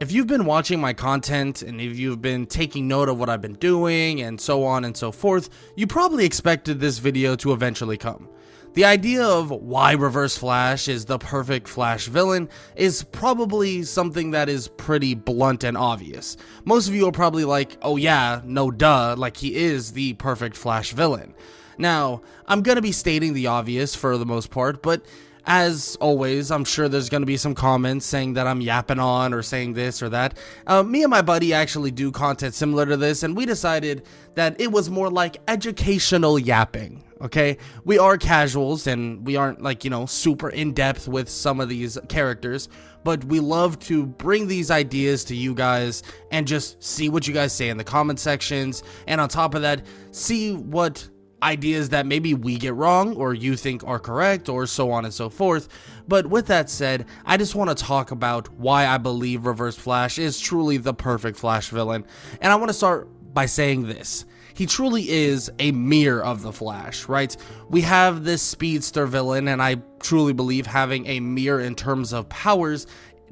If you've been watching my content and if you've been taking note of what I've been doing and so on and so forth, you probably expected this video to eventually come. The idea of why Reverse Flash is the perfect Flash villain is probably something that is pretty blunt and obvious. Most of you are probably like, oh yeah, no duh, like he is the perfect Flash villain. Now, I'm gonna be stating the obvious for the most part, but as always, I'm sure there's going to be some comments saying that I'm yapping on or saying this or that. Me and my buddy actually do content similar to this, and we decided that it was more like educational yapping, okay? We are casuals, and we aren't like, super in-depth with some of these characters, but we love to bring these ideas to you guys and just see what you guys say in the comment sections, and on top of that, see what ideas that maybe we get wrong or you think are correct or so on and so forth. But with that said, I just want to talk about why I believe Reverse Flash is truly the perfect Flash villain. And I want to start by saying this. He truly is a mirror of the Flash, right? We have this speedster villain, and I truly believe having a mirror in terms of powers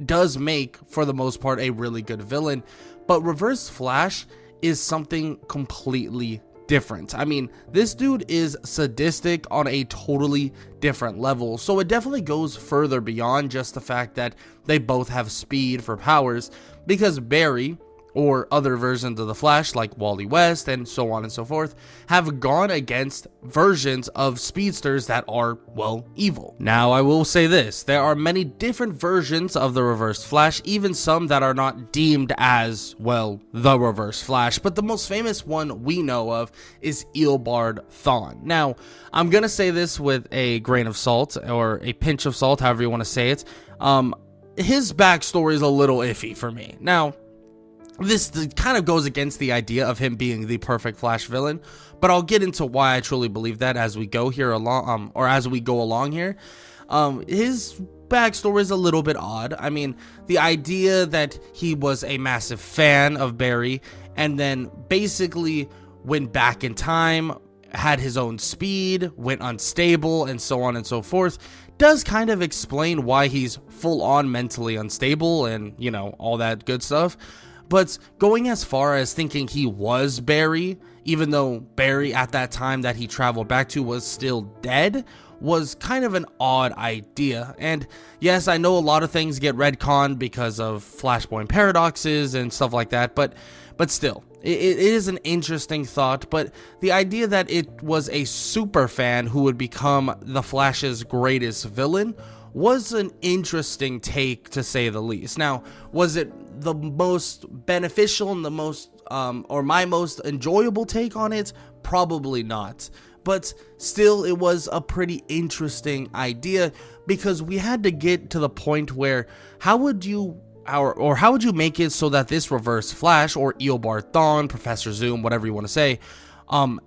does make, for the most part, a really good villain. But Reverse Flash is something completely different. I mean, this dude is sadistic on a totally different level, so it definitely goes further beyond just the fact that they both have speed for powers, because Barry, or other versions of the Flash like Wally West and so on and so forth, have gone against versions of speedsters that are, well, evil. Now, I will say this, there are many different versions of the Reverse Flash, even some that are not deemed as, well, the Reverse Flash, but the most famous one we know of is Eobard Thawne. Now, I'm gonna say this with a grain of salt, or a pinch of salt, however you want to say it. His backstory is a little iffy for me. Now, this kind of goes against the idea of him being the perfect Flash villain, but I'll get into why I truly believe that as we go here along, as we go along here. His backstory is a little bit odd. I mean, the idea that he was a massive fan of Barry and then basically went back in time, had his own speed, went unstable, and so on and so forth, does kind of explain why he's full on mentally unstable and, all that good stuff. But going as far as thinking he was Barry, even though Barry at that time that he traveled back to was still dead, was kind of an odd idea. And yes, I know a lot of things get retconned because of Flashpoint paradoxes and stuff like that, but still, it is an interesting thought. But the idea that it was a super fan who would become the Flash's greatest villain was an interesting take, to say the least. Now, was it the most beneficial and the most, or my most enjoyable take on it? Probably not. But still, it was a pretty interesting idea, because we had to get to the point where how would you make it so that this Reverse Flash, or Eobard Thawne, Professor Zoom, whatever you want to say,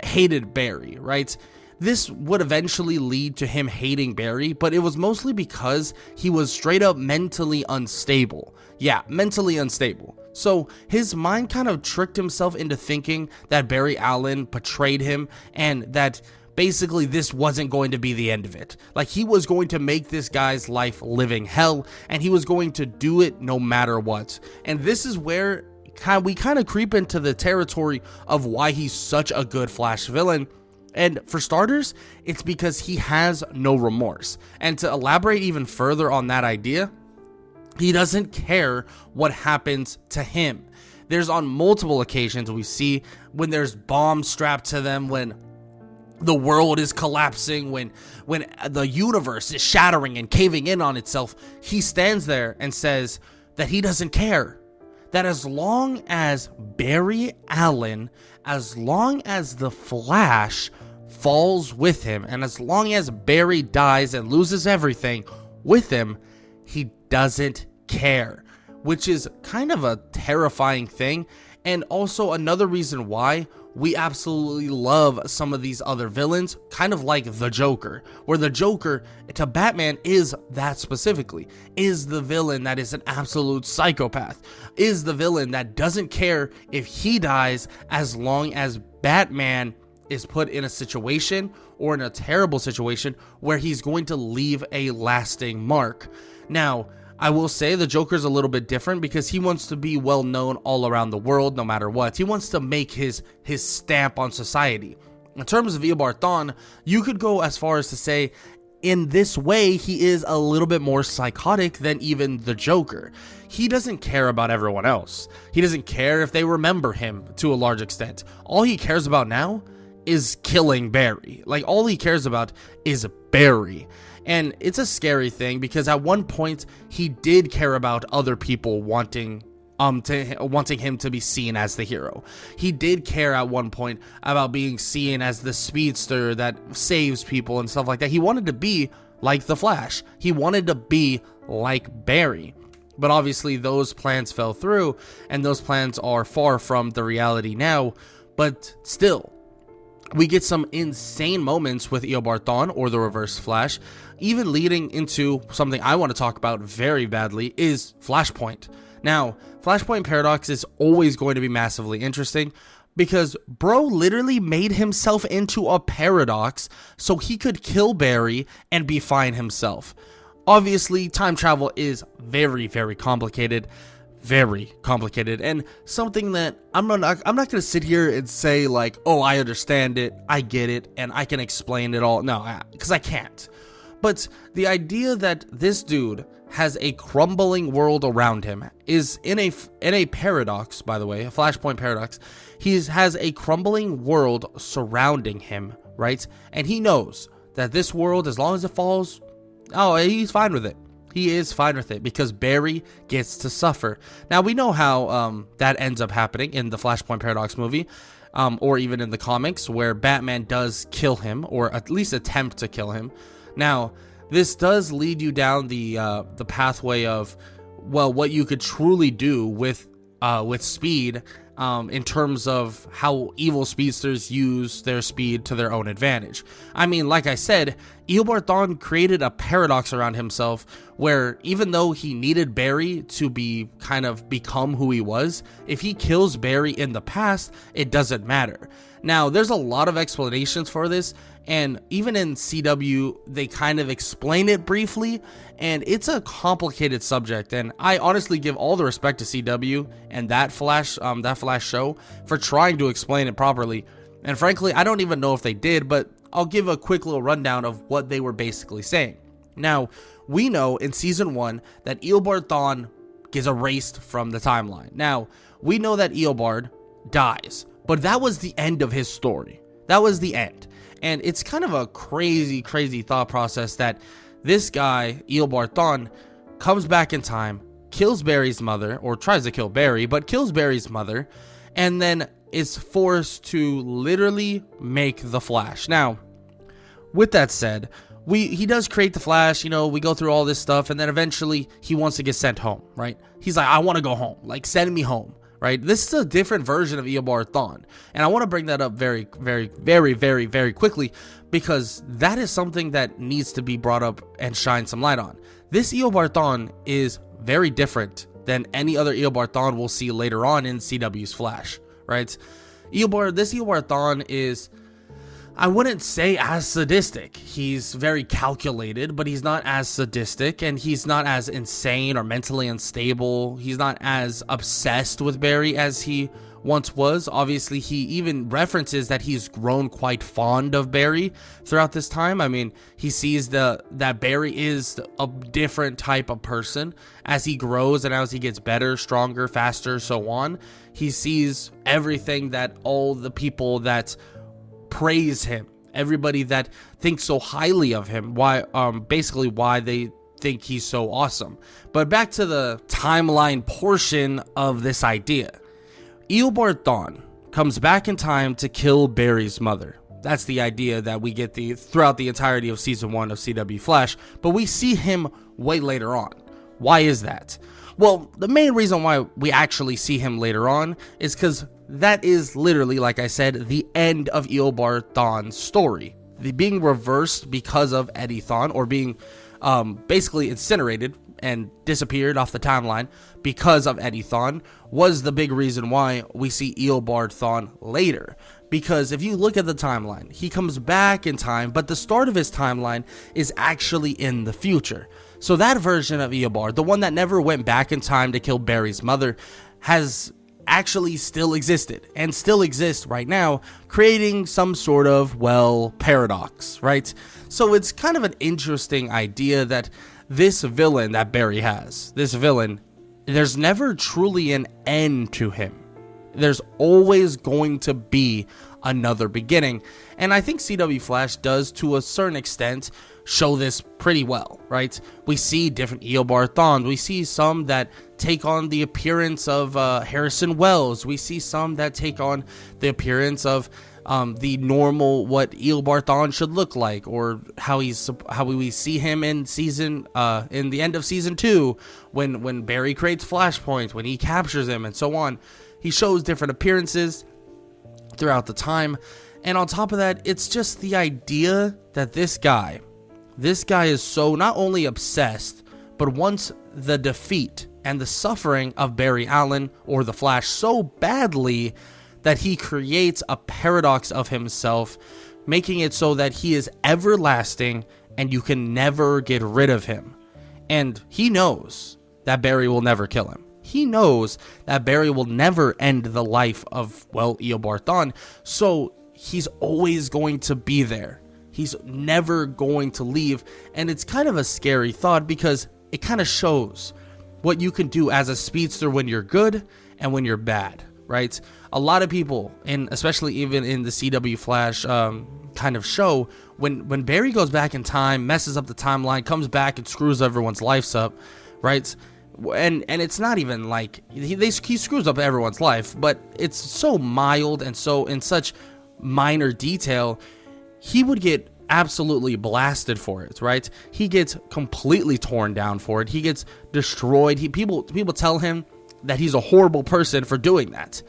hated Barry, right? This would eventually lead to him hating Barry, but it was mostly because he was straight up mentally unstable. Yeah, mentally unstable. So his mind kind of tricked himself into thinking that Barry Allen betrayed him and that basically this wasn't going to be the end of it. Like, he was going to make this guy's life living hell, and he was going to do it no matter what. And this is where we kind of creep into the territory of why he's such a good Flash villain. And for starters, it's because he has no remorse. And to elaborate even further on that idea, he doesn't care what happens to him. There's on multiple occasions we see when there's bombs strapped to them, when the world is collapsing, when the universe is shattering and caving in on itself, he stands there and says that he doesn't care. That as long as Barry Allen, as long as the Flash falls with him, and as long as Barry dies and loses everything with him, he doesn't care. Which is kind of a terrifying thing, and also another reason why we absolutely love some of these other villains, kind of like the Joker, where the Joker to Batman is that specifically, is the villain that is an absolute psychopath, is the villain that doesn't care if he dies as long as Batman is put in a situation or in a terrible situation where he's going to leave a lasting mark. Now, I will say the Joker's a little bit different because he wants to be well known all around the world, no matter what. He wants to make his stamp on society. In terms of Eobard Thawne, you could go as far as to say, in this way, he is a little bit more psychotic than even the Joker. He doesn't care about everyone else. He doesn't care if they remember him to a large extent. All he cares about now is killing Barry. Like, all he cares about is Barry. And it's a scary thing because at one point he did care about other people wanting him to be seen as the hero. He did care at one point about being seen as the speedster that saves people and stuff like that. He wanted to be like the Flash. He wanted to be like Barry. But obviously those plans fell through, and those plans are far from the reality now. But still, we get some insane moments with Eobard Thawne, or the Reverse Flash, even leading into something I want to talk about very badly, is Flashpoint. Now, Flashpoint Paradox is always going to be massively interesting because bro literally made himself into a paradox so he could kill Barry and be fine himself. Obviously, time travel is very, very complicated. Very complicated, and something that I'm not going to sit here and say like, oh, I understand it, I get it, and I can explain it all. No, because I can't. But the idea that this dude has a crumbling world around him is in a paradox, by the way, a Flashpoint paradox. He has a crumbling world surrounding him, right? And he knows that this world, as long as it falls, oh, he's fine with it. He is fine with it because Barry gets to suffer. Now, we know how that ends up happening in the Flashpoint Paradox movie, or even in the comics, where Batman does kill him, or at least attempt to kill him. Now, this does lead you down the pathway of, well, what you could truly do with speed, in terms of how evil speedsters use their speed to their own advantage. I mean, like I said, Eobard Thawne created a paradox around himself where even though he needed Barry to become who he was, if he kills Barry in the past, it doesn't matter. Now, there's a lot of explanations for this, and even in CW, they kind of explain it briefly, and it's a complicated subject, and I honestly give all the respect to CW and that Flash show for trying to explain it properly, and frankly, I don't even know if they did, but I'll give a quick little rundown of what they were basically saying. Now, we know in Season 1 that Eobard Thawne gets erased from the timeline. Now, we know that Eobard dies, but that was the end of his story. That was the end. And it's kind of a crazy, crazy thought process that this guy, Eobard Thawne, comes back in time, kills Barry's mother, or tries to kill Barry, but kills Barry's mother, and then is forced to literally make the Flash. Now, with that said, he does create the Flash, we go through all this stuff, and then eventually he wants to get sent home, right? He's like, I want to go home, like, send me home. Right? This is a different version of Eobard Thawne. And I want to bring that up very, very, very, very, very quickly because that is something that needs to be brought up and shine some light on. This Eobard Thawne is very different than any other Eobard Thawne we'll see later on in CW's Flash, right? This Eobard Thawne is, I wouldn't say as sadistic. He's very calculated, but he's not as sadistic, and he's not as insane or mentally unstable. He's not as obsessed with Barry as he once was. Obviously, he even references that he's grown quite fond of Barry throughout this time. I mean, he sees that Barry is a different type of person as he grows and as he gets better, stronger, faster, so on. He sees everything that all the people that praise him, everybody that thinks so highly of him, basically why they think he's so awesome. But back to the timeline portion of this idea. Eobard Thawne comes back in time to kill Barry's mother. That's the idea that we get throughout the entirety of Season 1 of CW Flash, but we see him way later on. Why is that? Well, the main reason why we actually see him later on is because that is literally, like I said, the end of Eobard Thawne's story. The being reversed because of Eddie Thawne, or being basically incinerated and disappeared off the timeline because of Eddie Thawne, was the big reason why we see Eobard Thawne later. Because if you look at the timeline, he comes back in time, but the start of his timeline is actually in the future. So that version of Eobard, the one that never went back in time to kill Barry's mother, has actually still existed and still exists right now, creating some sort of, well, paradox, right? So it's kind of an interesting idea that this villain that Barry has, this villain, there's never truly an end to him. There's always going to be another beginning. And I think CW Flash does, to a certain extent, show this pretty well, right? We see different Eobard Thawne. We see some that take on the appearance of Harrison Wells. We see some that take on the appearance of the normal, what Eobard Thawne should look like, or how we see him in in the end of season 2, when Barry creates Flashpoint, when he captures him, and so on. He shows different appearances throughout the time, and on top of that, it's just the idea that this guy is so not only obsessed, but wants the defeat and the suffering of Barry Allen or the Flash so badly that he creates a paradox of himself, making it so that he is everlasting and you can never get rid of him. And he knows that Barry will never kill him. He knows that Barry will never end the life of, well, Eobard Thawne, so he's always going to be there. He's never going to leave, and it's kind of a scary thought because it kind of shows what you can do as a speedster when you're good and when you're bad, right? A lot of people, and especially even in the CW Flash kind of show, when Barry goes back in time, messes up the timeline, comes back and screws everyone's lives up, right? And it's not even like he screws up everyone's life, but it's so mild and so in such minor detail, he would get absolutely blasted for it, right? He gets completely torn down for it. He gets destroyed. People tell him that he's a horrible person for doing that.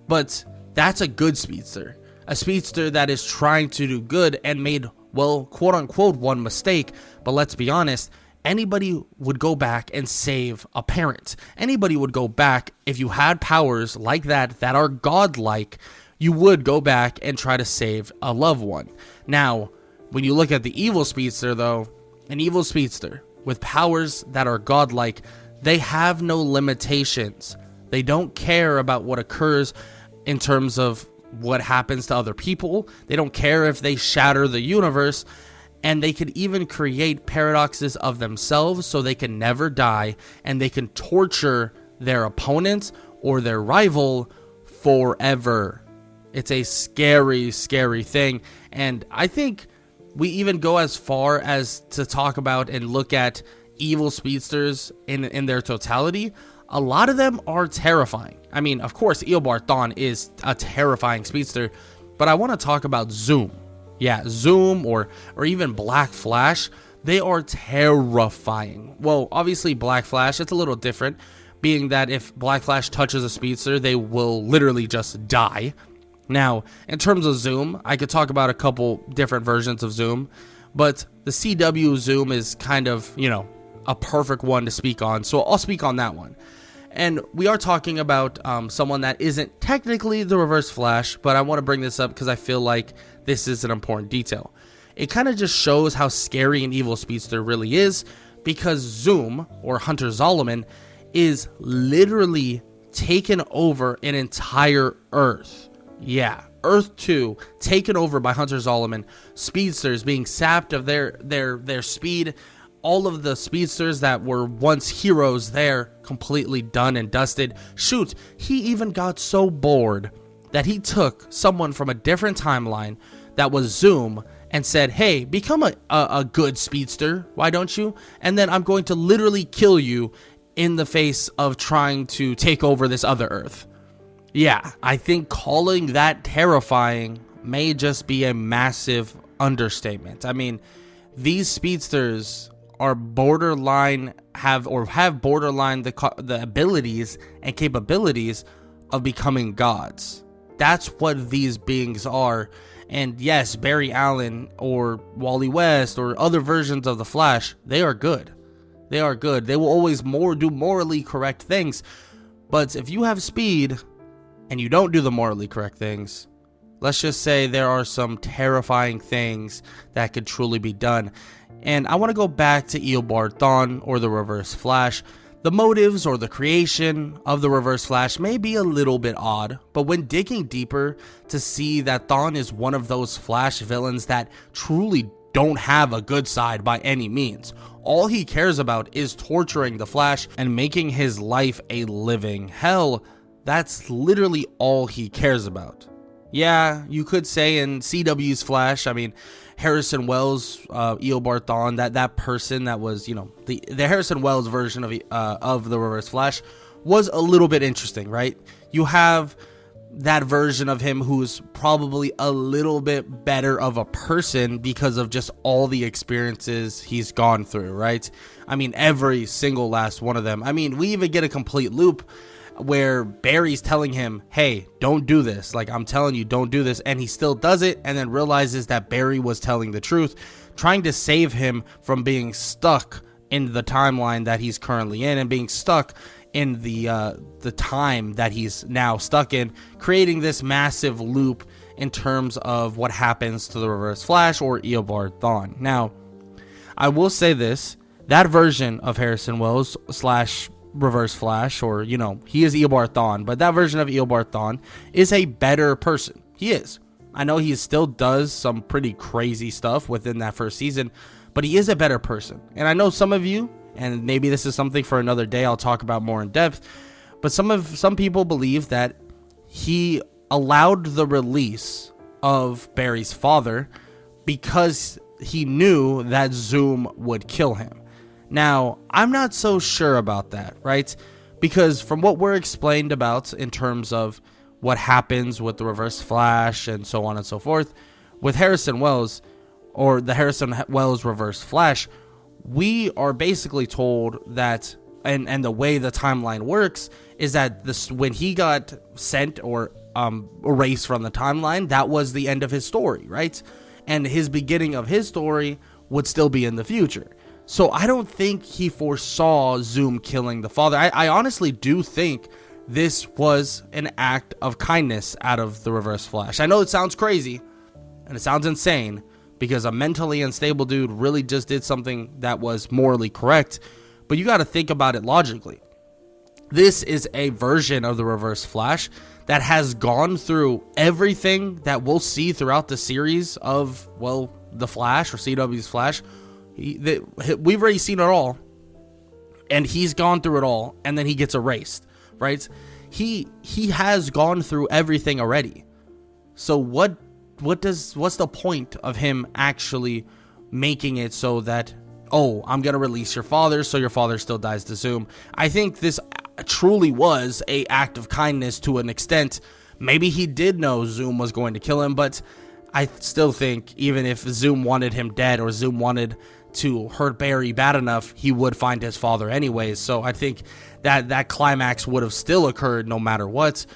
But that's a good speedster. A speedster that is trying to do good and made, well, quote unquote, one mistake. But let's be honest, anybody would go back and save a parent. Anybody would go back, if you had powers like that are godlike, you would go back and try to save a loved one. Now, when you look at the evil speedster, though, an evil speedster with powers that are godlike, they have no limitations. They don't care about what occurs in terms of what happens to other people. They don't care if they shatter the universe. And they could even create paradoxes of themselves so they can never die, and they can torture their opponent or their rival forever. It's a scary, scary thing. And I think we even go as far as to talk about and look at evil speedsters in their totality. A lot of them are terrifying. I mean, of course, Eobard Thawne is a terrifying speedster, but I want to talk about Zoom. Yeah, Zoom or even Black Flash, they are terrifying. Well, obviously Black Flash, it's a little different, being that if Black Flash touches a speedster, they will literally just die. Now, in terms of Zoom, I could talk about a couple different versions of Zoom, but the CW Zoom is kind of, a perfect one to speak on, so I'll speak on that one. And we are talking about someone that isn't technically the Reverse Flash, but I want to bring this up because I feel like this is an important detail. It kind of just shows how scary an evil speedster really is, because Zoom, or Hunter Zolomon, is literally taken over an entire Earth. Yeah, Earth 2 taken over by Hunter Zolomon, speedsters being sapped of their speed. All of the speedsters that were once heroes there, completely done and dusted. Shoot, he even got so bored that he took someone from a different timeline that was Zoom and said, hey, become a good speedster, why don't you? And then I'm going to literally kill you in the face of trying to take over this other Earth. Yeah, I think calling that terrifying may just be a massive understatement. I mean, these speedsters are borderline have borderline the abilities and capabilities of becoming gods. That's what these beings are. And yes, Barry Allen or Wally West or other versions of the Flash, they are good. They are good. They will always do morally correct things. But if you have speed and you don't do the morally correct things, let's just say there are some terrifying things that could truly be done. And I want to go back to Eobard Thawne, or the Reverse Flash. The motives or the creation of the Reverse Flash may be a little bit odd, but when digging deeper to see that Thawne is one of those Flash villains that truly don't have a good side by any means. All he cares about is torturing the Flash and making his life a living hell. That's literally all he cares about. Yeah, you could say in CW's Flash, I mean, Harrison Wells, Eobard Thawne, that person that was, you know, the Harrison Wells version of the Reverse Flash was a little bit interesting, right? You have that version of him who's probably a little bit better of a person because of just all the experiences he's gone through, right? I mean, every single last one of them. I mean, we even get a complete loop where Barry's telling him, hey, don't do this. Like, I'm telling you, don't do this. And he still does it, and then realizes that Barry was telling the truth, trying to save him from being stuck in the timeline that he's currently in and being stuck in the time that he's now stuck in, creating this massive loop in terms of what happens to the Reverse Flash or Eobard Thawne. Now, I will say this, that version of Harrison Wells / Reverse Flash, or, you know, he is Eobard Thawne, but that version of Eobard Thawne is a better person. He is. I know he still does some pretty crazy stuff within that first season, but he is a better person. And I know some of you, and maybe this is something for another day I'll talk about more in depth, but some people believe that he allowed the release of Barry's father because he knew that Zoom would kill him. Now, I'm not so sure about that, right? Because from what we're explained about in terms of what happens with the Reverse Flash and so on and so forth, with Harrison Wells, or the Harrison Wells Reverse Flash, we are basically told that, and the way the timeline works, is that this, when he got sent or erased from the timeline, that was the end of his story, right? And his beginning of his story would still be in the future. So I don't think he foresaw Zoom killing the father. I honestly do think this was an act of kindness out of the Reverse Flash. I know it sounds crazy and it sounds insane because a mentally unstable dude really just did something that was morally correct, but you got to think about it logically. This is a version of the Reverse Flash that has gone through everything that we'll see throughout the series of, well, the Flash or CW's Flash. We've already seen it all, and he's gone through it all, and then he gets erased, right? He has gone through everything already. So what's the point of him actually making it so that, oh, I'm gonna release your father so your father still dies to Zoom? I think this truly was a act of kindness to an extent. Maybe he did know Zoom was going to kill him, but I still think even if Zoom wanted him dead, or Zoom wanted to hurt Barry bad enough, he would find his father anyways. So I think that climax would have still occurred no matter what.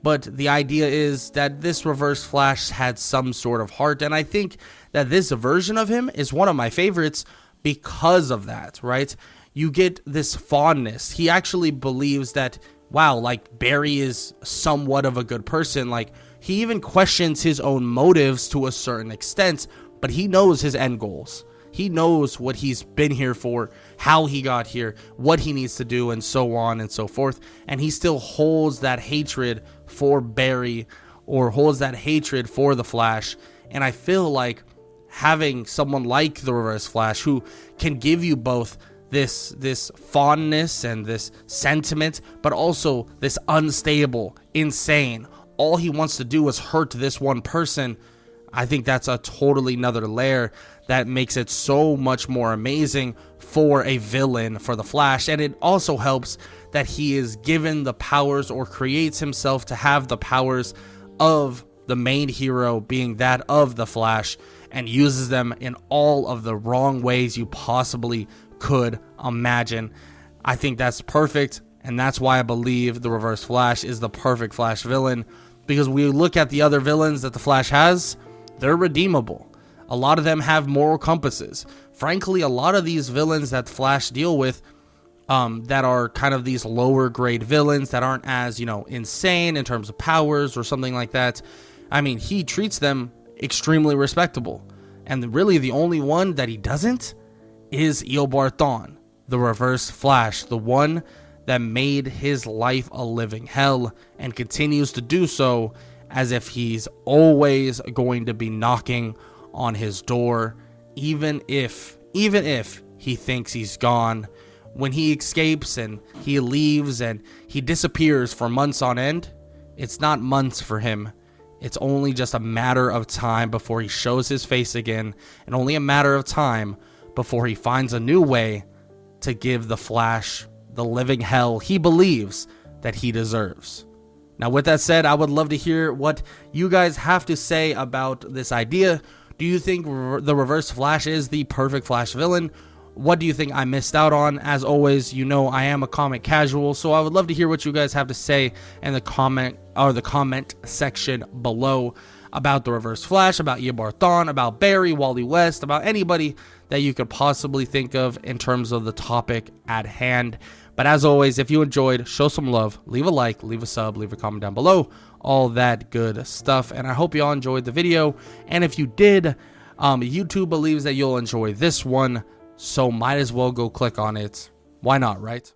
But the idea is that this Reverse Flash had some sort of heart, and I think that this version of him is one of my favorites because of that, right? You get this fondness. He actually believes that, wow, like, Barry is somewhat of a good person. Like, he even questions his own motives to a certain extent, but he knows his end goals. He knows what he's been here for, how he got here, what he needs to do, and so on and so forth. And he still holds that hatred for Barry, or holds that hatred for the Flash. And I feel like having someone like the Reverse Flash who can give you both this fondness and this sentiment, but also this unstable, insane, all he wants to do is hurt this one person. I think that's a totally another layer that makes it so much more amazing for a villain for the Flash. And it also helps that he is given the powers, or creates himself to have the powers of the main hero, being that of the Flash, and uses them in all of the wrong ways you possibly could imagine. I think that's perfect, and that's why I believe the Reverse Flash is the perfect Flash villain, because we look at the other villains that the Flash has, they're redeemable. A lot of them have moral compasses. Frankly, a lot of these villains that Flash deal with, that are kind of these lower grade villains that aren't as, insane in terms of powers or something like that, I mean, he treats them extremely respectable. And really the only one that he doesn't is Eobard Thawne, the Reverse Flash, the one that made his life a living hell and continues to do so, as if he's always going to be knocking on his door, even if he thinks he's gone. When he escapes and he leaves and he disappears for months on end, it's not months for him. It's only just a matter of time before he shows his face again, and only a matter of time before he finds a new way to give the Flash the living hell he believes that he deserves. Now, with that said, I would love to hear what you guys have to say about this idea. Do you think the Reverse Flash is the perfect Flash villain? What do you think I missed out on? As always, you know I am a comic casual, so I would love to hear what you guys have to say in the comment section below about the Reverse Flash, about Eobard Thawne, about Barry, Wally West, about anybody that you could possibly think of in terms of the topic at hand. But as always, if you enjoyed, show some love, leave a like, leave a sub, leave a comment down below, all that good stuff. And I hope you all enjoyed the video. And if you did, YouTube believes that you'll enjoy this one, so might as well go click on it. Why not, right?